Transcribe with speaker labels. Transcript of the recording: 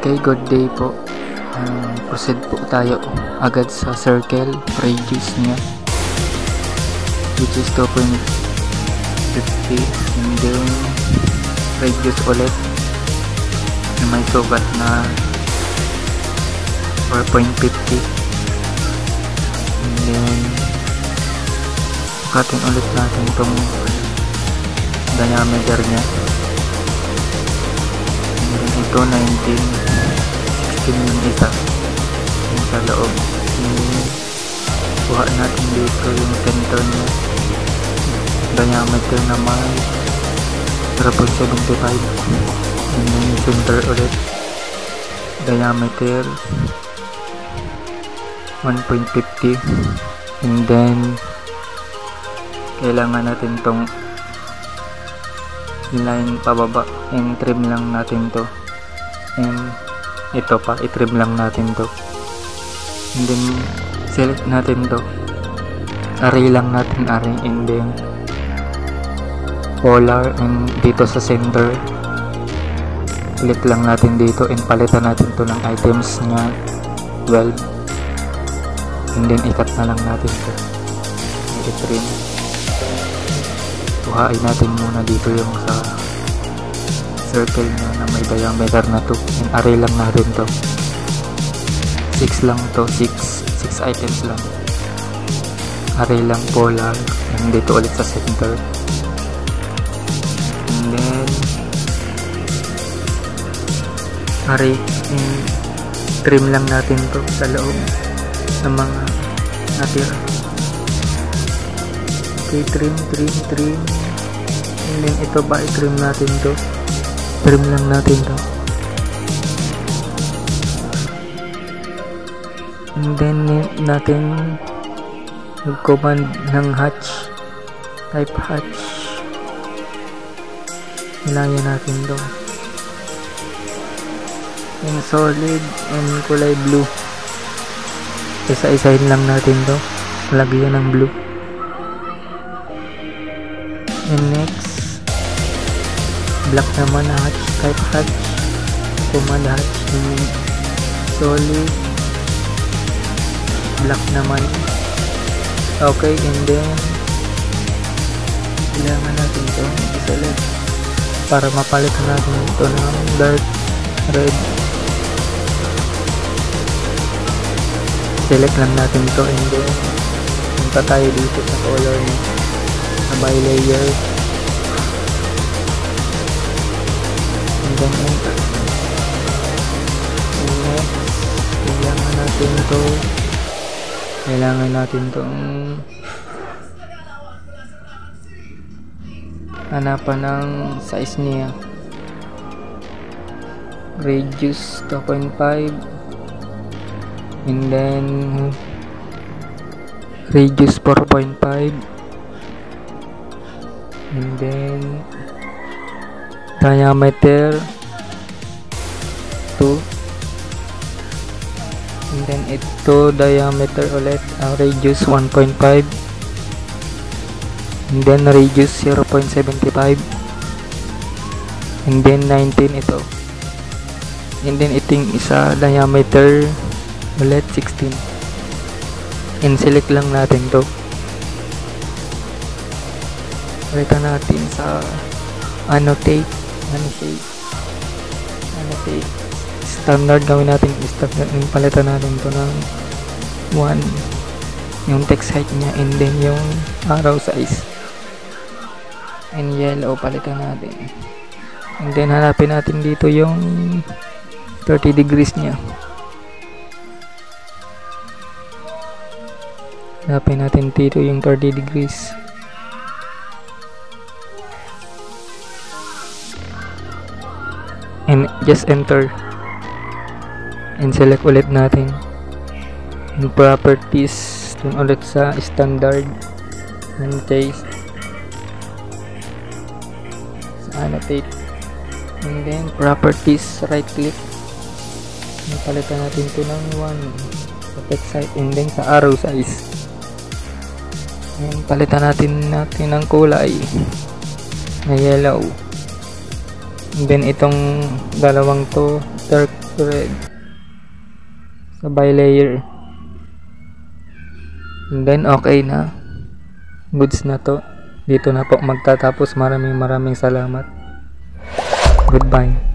Speaker 1: Okay, good day po. Proceed po tayo agad sa circle radius niya, which is 2.50, and then radius ulit na may sugat na 4.50, and then sukatin ulit natin itong diameter niya, and then ito 16 yung isa yung sa loob. Kuha natin dito yung center niya, diameter naman 0.75, and then yung center ulit diameter 1.50, and then kailangan natin tong line pababa, and trim lang natin to, and ito pa i-trim lang natin to, and then select natin to, array lang natin, array, and then polar, and dito sa center click lang natin dito, and palitan natin to ng items nya 12, and then ikat na lang natin to, i-trim. Kuhain natin muna dito yung sa circle na may diameter na to, and array lang natin to, 6 lang to, 6 items lang, array lang, polar, and dito ulit sa center, and then array, and trim lang natin to sa loob ng mga natira. Okay, trim, and then ito ba i-trim natin to, trim lang natin to, and then natin mag-command ng hatch, type hatch, ilayan natin to, and solid, and kulay blue, isa-isahin lang natin to, lagyan ng blue, and next black naman na hatch, type hatch, command hatch, and solid black naman. Okay, and then kailangan natin ito i-select para mapalitan natin ito ng dark red. Select lang natin ito, and then punta tayo dito sa color niya, sa by layer, and then enter. And next kailangan natin itong hanapan ng size niya, radius 2.5, and then radius 4.5, and then diameter 2, and then ito diameter ulit, radius 1.5, and then radius 0.75, and then 19 ito, and then iting isa diameter ulit 16, and select lang natin to, palitan natin sa annotate standard, gawin natin standard, and palitan natin to ng 1 yung text height nya, and then yung arrow size, and yellow palitan natin, and then hanapin natin dito yung 30 degrees nya, hanapin natin dito yung 30 degrees, and just enter, and select ulit natin yung properties, dun ulit sa standard, and taste sa annotate, and then properties, right click, and palitan natin ito ng 1 sa text height, and then sa arrow size, and palitan natin ng kulay na yellow, and then itong dalawang to dark red sa bilayer. And then okay na, goods na to. Dito na po magtatapos. Maraming salamat. Goodbye.